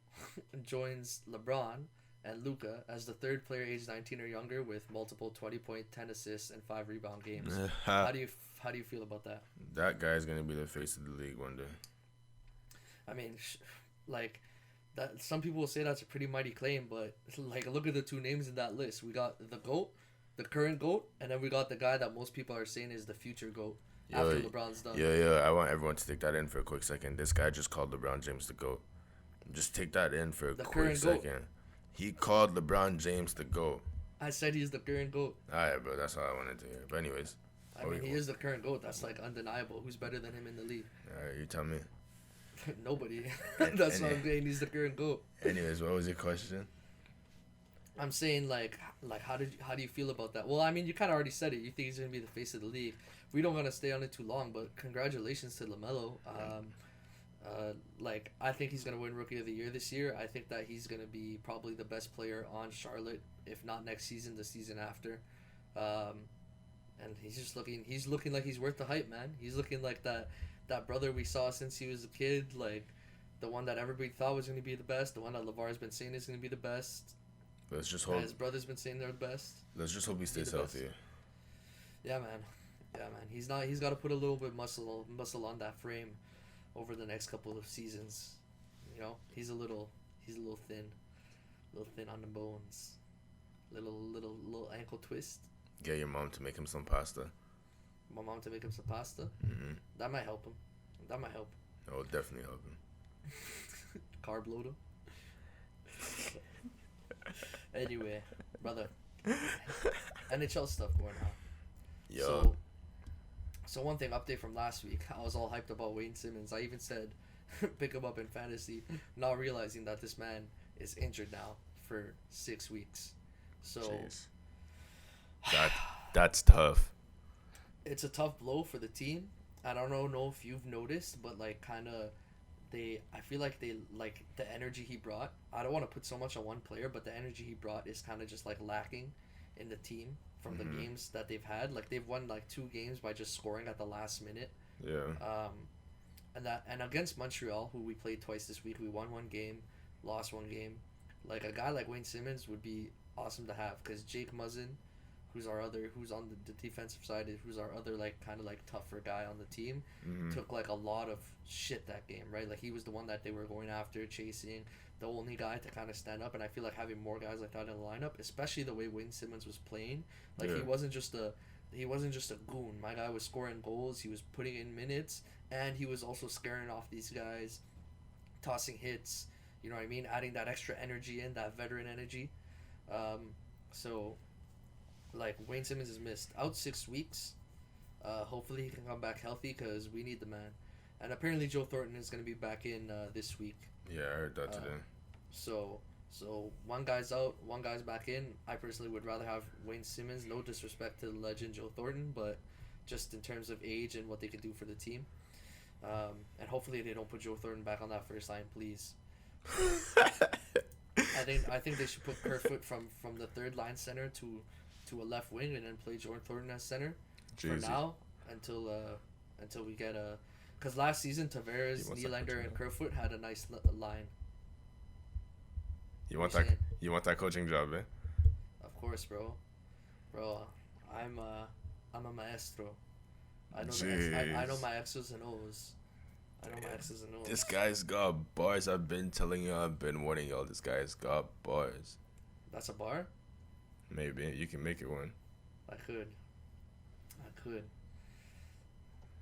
joins LeBron and Luka as the third player aged 19 or younger with multiple 20-point, 10 assists, and 5 rebound games. How do you feel about that? That guy's gonna be the face of the league one day. I mean, like that. Some people will say that's a pretty mighty claim, but like look at the two names in that list. We got the GOAT, the current GOAT, and then we got the guy that most people are saying is the future GOAT after LeBron's done. Yeah. I want everyone to take that in for a quick second. This guy just called LeBron James the GOAT. Just take that in for a quick second. GOAT. He called LeBron James the GOAT. I said he's the current GOAT. Alright, bro. That's all I wanted to hear. But anyways. I mean, he is the current GOAT. That's like undeniable. Who's better than him in the league? Alright, you tell me. Nobody. That's what I'm saying. He's the current GOAT. Anyways, what was your question? I'm saying like how do you feel about that? Well, I mean, you kind of already said it. You think he's gonna be the face of the league. We don't want to stay on it too long, but congratulations to LaMelo. Like I think he's gonna win Rookie of the Year this year. I think that he's gonna be probably the best player on Charlotte, if not next season, the season after. And he's looking like he's worth the hype, man. He's looking like that brother we saw since he was a kid, like the one that everybody thought was going to be the best, the one that LeVar's been saying is going to be the best. Let's just hope his brother's been saying they're the best. Let's just hope he stays healthy. Yeah, man. He's got to put a little bit muscle on that frame over the next couple of seasons. You know, he's a little thin on the bones. Little ankle twist. Get your mom to make him some pasta. My mom to make him some pasta? Mm-hmm. That might help him. That will definitely help him. Carb load him. Anyway, brother. NHL stuff going on. Yo. So one thing, update from last week. I was all hyped about Wayne Simmons. I even said pick him up in fantasy, not realizing that this man is injured now for 6 weeks. So jeez. That's tough. It's a tough blow for the team. I don't know if you've noticed, but like kind of I feel like they like the energy he brought. I don't want to put so much on one player, but the energy he brought is kind of just like lacking in the team from the games that they've had. Like they've won like 2 games by just scoring at the last minute. Yeah. And against Montreal, who we played twice this week, we won 1 game, lost 1 game. Like a guy like Wayne Simmons would be awesome to have, because Jake Muzzin, who's on the defensive side, who's our other like kind of like tougher guy on the team, took like a lot of shit that game, right? Like he was the one that they were going after, chasing, the only guy to kind of stand up. And I feel like having more guys like that in the lineup, especially the way Wayne Simmons was playing, like he wasn't just a goon. My guy was scoring goals, he was putting in minutes, and he was also scaring off these guys, tossing hits, you know what I mean, adding that extra energy in, that veteran energy. So like Wayne Simmons is missed out 6 weeks. Hopefully he can come back healthy, because we need the man. And apparently Joe Thornton is going to be back in this week. Yeah, I heard that today. So one guy's out, one guy's back in. I personally would rather have Wayne Simmons. No disrespect to the legend Joe Thornton, but just in terms of age and what they could do for the team. And hopefully they don't put Joe Thornton back on that first line, please. I think they should put Kerfoot from the third line center to a left wing, and then play Jordan Thornton as center for now until we get a, because last season Tavares, Nylander, and Kerfoot had a nice line. You want that coaching job, eh? Of course, bro. I'm a maestro. I know my X's and O's. I know my X's and O's. This guy's got bars. I've been telling y'all. I've been warning y'all. This guy's got bars. That's a bar? Maybe. You can make it one. I could.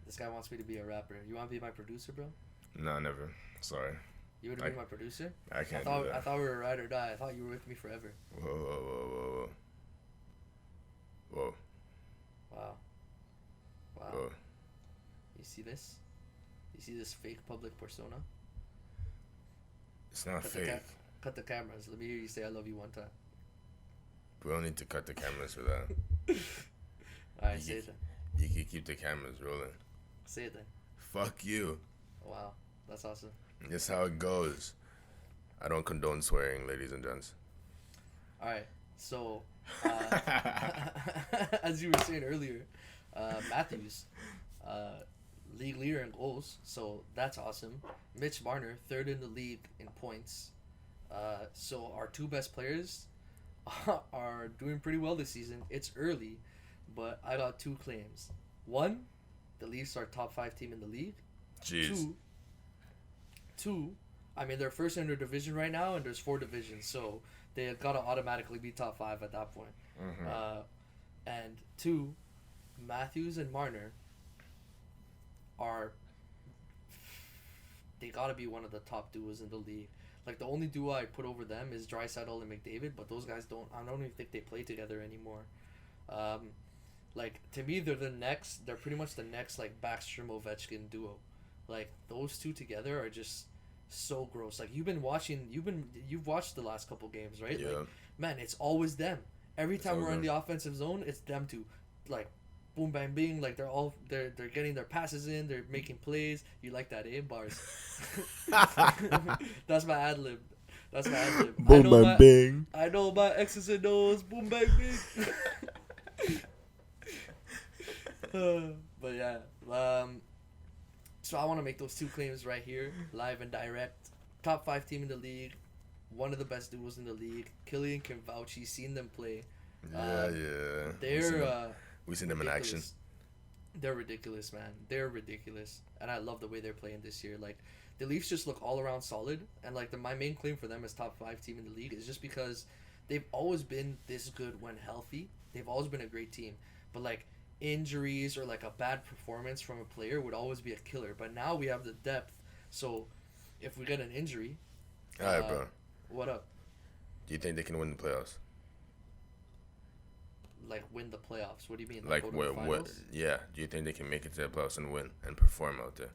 This guy wants me to be a rapper. You want to be my producer, bro? No, never. Sorry. You would be my producer? I can't do that. I thought we were ride or die. I thought you were with me forever. Whoa. Wow. Whoa. You see this? You see this fake public persona? It's not fake. Cut the cameras. Let me hear you say I love you one time. We don't need to cut the cameras for that. Alright, say it then. You can keep the cameras rolling. Say it then. Fuck you. Wow. That's awesome. That's how it goes. I don't condone swearing, ladies and gents. Alright, so as you were saying earlier, Matthews, league leader in goals, so that's awesome. Mitch Marner, third in the league in points. So our two best players are doing pretty well this season. It's early, but I got two claims. One, the Leafs are top 5 team in the league. Jeez. Two, I mean, they're first in their division right now, and there's 4 divisions, so they gotta automatically be top 5 at that point. Mm-hmm. And 2, Matthews and Marner they gotta be one of the top duos in the league. Like, the only duo I put over them is Draisaitl and McDavid, but those guys I don't even think they play together anymore. Like, to me, they're pretty much the next, like, Backstrom Ovechkin duo. Like, those two together are just so gross. Like, you've watched the last couple games, right? Yeah. Like, man, it's always them. Every time we're in the offensive zone, it's them two. Like, boom, bang, bing. Like, they're getting their passes in. They're making plays. You like that, eh? Bars. That's my ad lib. Boom, bang, bing. I know my X's and O's. Boom, bang, bing. But yeah. So I want to make those two claims right here, live and direct. Top 5 team in the league, one of the best duos in the league. Killian can vouch. He's seen them play. Yeah. We've seen them in action. They're ridiculous, man. They're ridiculous, and I love the way they're playing this year. Like, the Leafs just look all around solid, and like my main claim for them as top 5 team in the league is just because they've always been this good when healthy. They've always been a great team, but like, injuries or like a bad performance from a player would always be a killer. But now we have the depth, so if we get an injury, all right, bro. What up? Do you think they can win the playoffs? Like, win the playoffs? What do you mean? Like go to the finals? Yeah. Do you think they can make it to the playoffs and win and perform out there?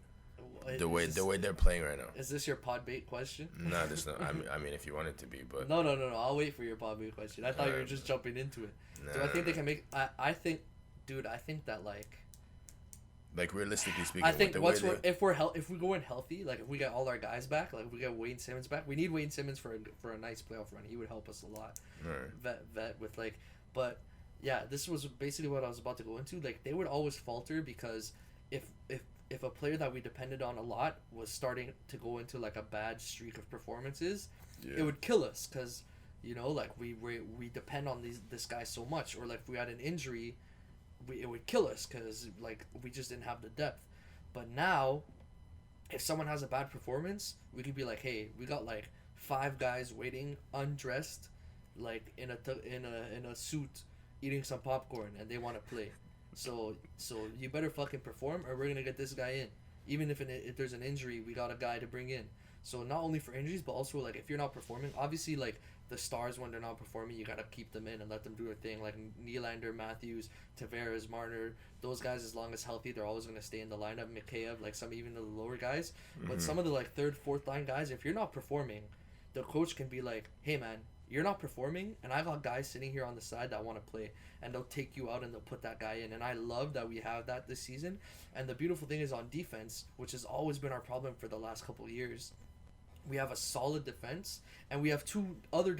The way they're playing right now. Is this your Podbate question? No, this not. I mean, if you want it to be, but no. I'll wait for your Podbate question. I thought you were just jumping into it. Do I think they can make? I think. Dude, I think that like realistically speaking, I think if we go in healthy, like if we get all our guys back, like if we get Wayne Simmons back, we need Wayne Simmons for a nice playoff run. He would help us a lot. Right. Vet with like, but yeah, this was basically what I was about to go into. Like, they would always falter because if a player that we depended on a lot was starting to go into like a bad streak of performances, it would kill us because like we depend on this guy so much, or like if we had an injury. It would kill us because like we just didn't have the depth. But now, if someone has a bad performance, we could be like, hey, we got like 5 guys waiting undressed, like in a suit, eating some popcorn, and they want to play. So you better fucking perform, or we're gonna get this guy in. Even if there's an injury, we got a guy to bring in. So not only for injuries, but also like if you're not performing, obviously like the stars when they're not performing, you gotta keep them in and let them do their thing. Like Nylander, Matthews, Tavares, Marner, those guys as long as healthy, they're always gonna stay in the lineup. Mikheyev, like some even the lower guys, but some of the like 3rd, 4th line guys, if you're not performing, the coach can be like, hey man, you're not performing, and I got guys sitting here on the side that want to play, and they'll take you out and they'll put that guy in. And I love that we have that this season. And the beautiful thing is on defense, which has always been our problem for the last couple of years. We have a solid defense, and we have 2 other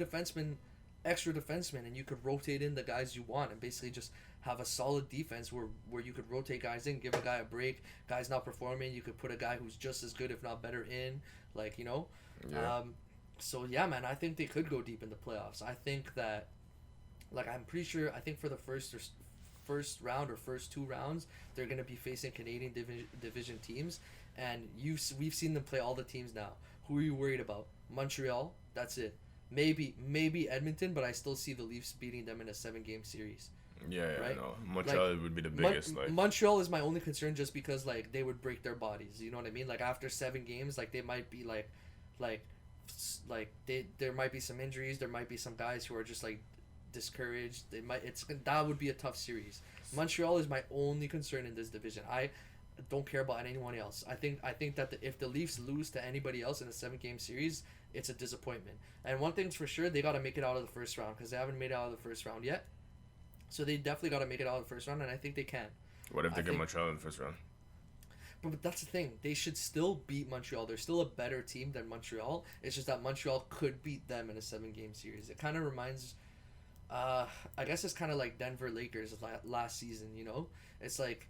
extra defensemen, and you could rotate in the guys you want and basically just have a solid defense where you could rotate guys in, give a guy a break. Guy's not performing, you could put a guy who's just as good, if not better, in. Like, Yeah. So, yeah, man, I think they could go deep in the playoffs. I think that, like, I'm pretty sure, I think for the first first round or first 2 rounds, they're gonna be facing Canadian division teams, and we've seen them play all the teams now. Who are you worried about? Montreal. That's it. Maybe Edmonton, but I still see the Leafs beating them in a 7-game series. Yeah, right? No. Montreal would be the biggest. Montreal is my only concern, just because like they would break their bodies. You know what I mean? Like after 7 games, like they might be there might be some injuries. There might be some guys who are just like discouraged. That would be a tough series. Montreal is my only concern in this division. I don't care about anyone else. I think that if the Leafs lose to anybody else in a 7-game series, it's a disappointment. And one thing's for sure, they got to make it out of the first round, because they haven't made it out of the first round yet. So they definitely got to make it out of the first round, and I think they can. What if they get Montreal in the first round? But that's the thing. They should still beat Montreal. They're still a better team than Montreal. It's just that Montreal could beat them in a 7-game series. It kind of reminds... I guess it's kind of like Denver Lakers last season, you know? It's like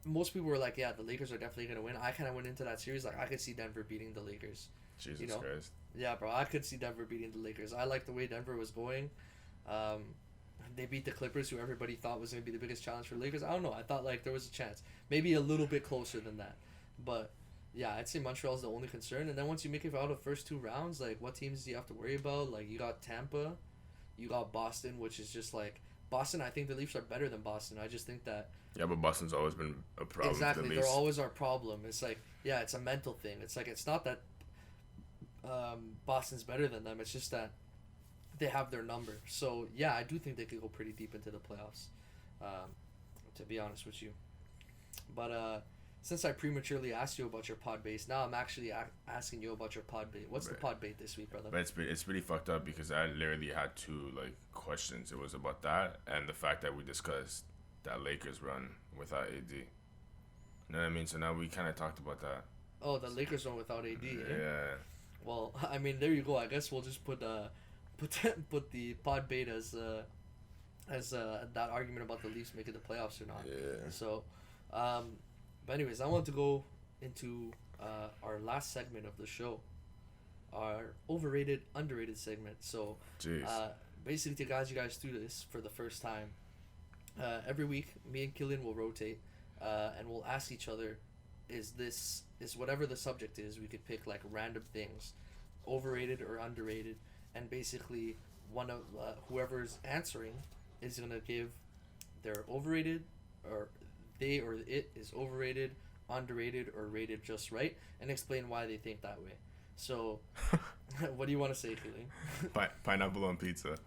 most people were like, yeah, the Lakers are definitely going to win. I kind of went into that series like I could see Denver beating the Lakers. Jesus Christ. Yeah, bro, I could see Denver beating the Lakers. I like the way Denver was going. They beat the Clippers, who everybody thought was going to be the biggest challenge for the Lakers. I don't know. I thought like there was a chance. Maybe a little bit closer than that. But yeah, I'd say Montreal's the only concern. And then once you make it out of the first 2 rounds, like what teams do you have to worry about? Like you got Tampa, you got Boston, which is just like Boston. I think the Leafs are better than Boston. I just think that. Yeah, but Boston's always been a problem. Exactly, they're always our problem. It's like, yeah, it's a mental thing. It's like it's not that Boston's better than them. It's just that they have their number. So yeah, I do think they could go pretty deep into the playoffs. To be honest with you, but since I prematurely asked you about your pod base, now I'm actually asking you about your pod bait. What's the pod bait this week, brother? But it's pretty fucked up because I literally had 2 like questions. It was about that and the fact that we discussed that Lakers run without AD. You know what I mean? So now we kind of talked about that. Oh, the Lakers run without AD. Yeah. Well, I mean, there you go. I guess we'll just put the pod bait as that argument about the Leafs making the playoffs or not. Yeah. So, but anyways, I want to go into our last segment of the show, our overrated, underrated segment. So, basically, you guys do this for the first time. Every week, me and Killian will rotate, and we'll ask each other, is whatever the subject is, we could pick like random things, overrated or underrated, and basically one of whoever's answering is gonna give their overrated, or they or it is overrated, underrated, or rated just right, and explain why they think that way. So, what do you want to say, Killian? Pineapple on pizza.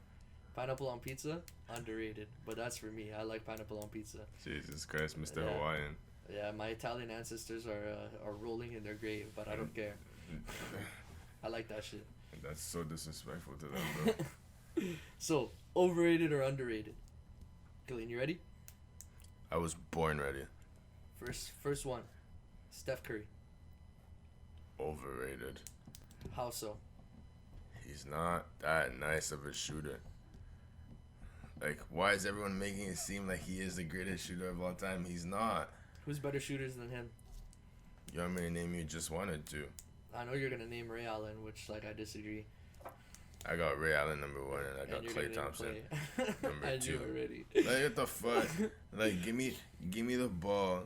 Pineapple on pizza, underrated, but that's for me. I like pineapple on pizza. Jesus Christ, Mr. Hawaiian. Yeah, my Italian ancestors are rolling in their grave, but I don't care. I like that shit. That's so disrespectful to them, bro. So, overrated or underrated? Killian, you ready? I was born ready. First one, Steph Curry. Overrated. How so? He's not that nice of a shooter. Like, why is everyone making it seem like he is the greatest shooter of all time? He's not. Who's better shooters than him? You want me to name you? Just wanted to. I know you're gonna name Ray Allen, which I disagree. I got Ray Allen number 1, and I got Klay Thompson number 2. Already. Like, what the fuck? Like, give me the ball.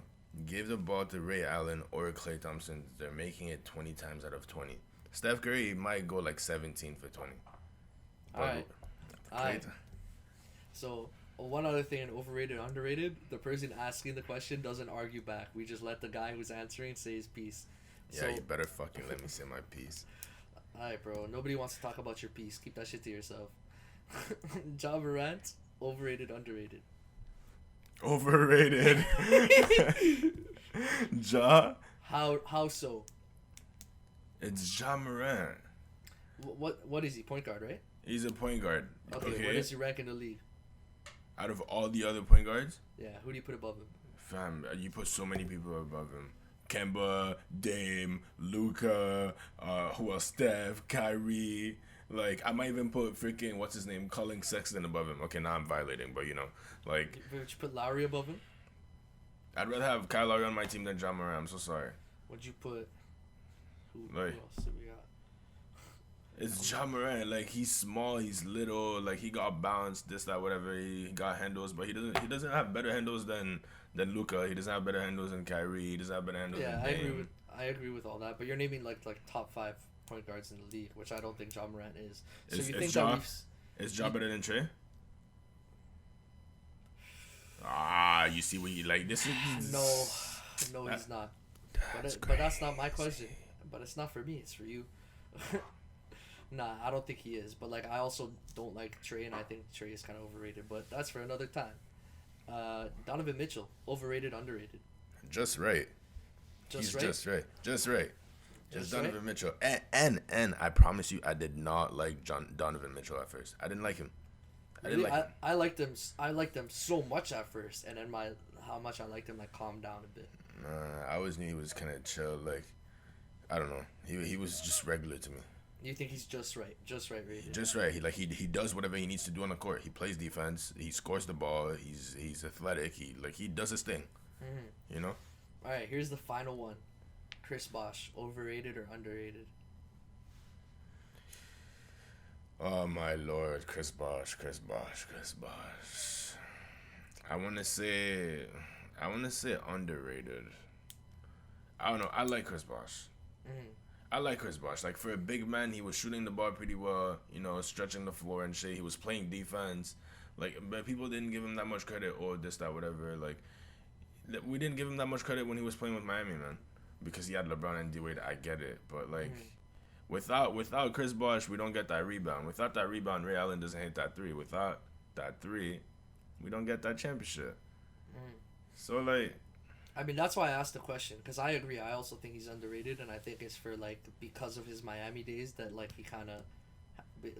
Give the ball to Ray Allen or Klay Thompson. They're making it 20 times out of 20. Steph Curry might go like 17 for 20. All right. So, one other thing in overrated, underrated, the person asking the question doesn't argue back. We just let the guy who's answering say his piece. Yeah, you better fucking let me say my piece. Alright, bro. Nobody wants to talk about your piece. Keep that shit to yourself. Ja Morant, overrated, underrated? Overrated. Ja? How so? It's Ja Morant. What is he? Point guard, right? He's a point guard. Okay. Where does he rank in the league? Out of all the other point guards? Yeah, who do you put above him? Fam, you put so many people above him. Kemba, Dame, Luka, who else? Steph, Kyrie. Like, I might even put freaking, what's his name, Colin Sexton above him. Okay, now I'm violating, but you know, like. Would you put Lowry above him? I'd rather have Kyle Lowry on my team than Ja Morant. I'm so sorry. Would you put? Who else do we got? It's Ja Morant. Like, he's small, he's little, like he got bounce, this, that, whatever. He got handles, but he doesn't have better handles than Luka. He doesn't have better handles than Kyrie. He doesn't have better handles than Dame. I agree with all that. But you're naming like top 5 point guards in the league, which I don't think Ja Morant is. So you think is Ja better than Trey? You see what you like. This is no, he's not. But that's not my question. But it's not for me. It's for you. Nah, I don't think he is. But like, I also don't like Trey, and I think Trey is kind of overrated. But that's for another time. Donovan Mitchell, overrated, underrated. Just right. Just right. Just Donovan right? Mitchell. And I promise you, I did not like Donovan Mitchell at first. I didn't like him. I liked him. I liked him so much at first, and then how much I liked him like calmed down a bit. I always knew he was kind of chill. Like, I don't know. He was just regular to me. You think he's just right here? Just right. He does whatever he needs to do on the court. He plays defense. He scores the ball. He's athletic. He does his thing. Mm-hmm. You know. All right. Here's the final one. Chris Bosh, overrated or underrated? Oh my Lord, Chris Bosh. I want to say underrated. I don't know. I like Chris Bosh. Mm-hmm. I like Chris Bosh. Like, for a big man, he was shooting the ball pretty well, you know, stretching the floor and shit. He was playing defense. Like, but people didn't give him that much credit or this, that, whatever. Like, we didn't give him that much credit when he was playing with Miami, man. Because he had LeBron and D-Wade. I get it. But, like, without Chris Bosh, we don't get that rebound. Without that rebound, Ray Allen doesn't hit that 3. Without that 3, we don't get that championship. So, like... I mean, that's why I asked the question, because I agree. I also think he's underrated, and I think it's for, like, because of his Miami days that, like, he kind of,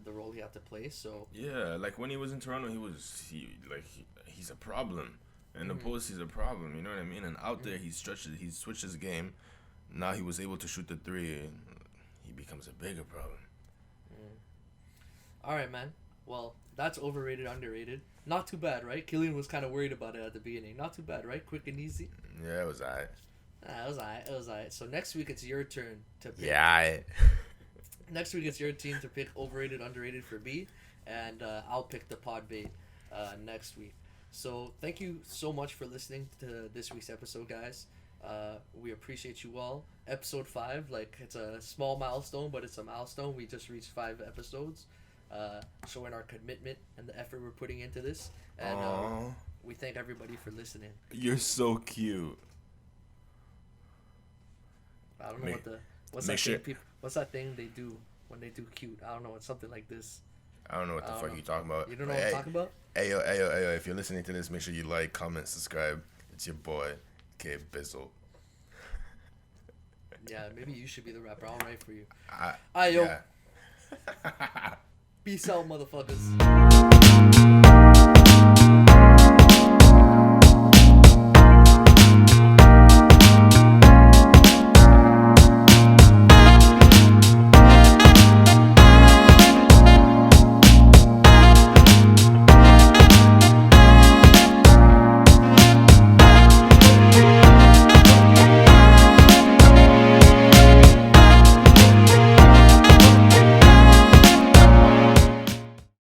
the role he had to play, so. Yeah, like, when he was in Toronto, he's a problem. In the post, he's a problem, you know what I mean? And out there, he switched his game. Now he was able to shoot the 3, and he becomes a bigger problem. All right, man. Well, that's overrated, underrated. Not too bad, right? Killian was kind of worried about it at the beginning. Not too bad, right? Quick and easy. Yeah, it was alright. It was alright. So next week it's your turn to pick. Yeah. Next week it's your team to pick overrated, underrated for me, and I'll pick the Podbate next week. So thank you so much for listening to this week's episode, guys. We appreciate you all. Episode 5, like, it's a small milestone, but it's a milestone. We just reached 5 episodes. Showing our commitment and the effort we're putting into this, and we thank everybody for listening. You're so cute. I don't know what's that thing they do when they do cute. I don't know. It's something like this. I don't know what the fuck you're talking about. You don't know what I'm talking about? Ayo. If you're listening to this, make sure you like, comment, subscribe. It's your boy, K Bizzle. Yeah, maybe you should be the rapper. I'll write for you. Ayo. Peace out, motherfuckers.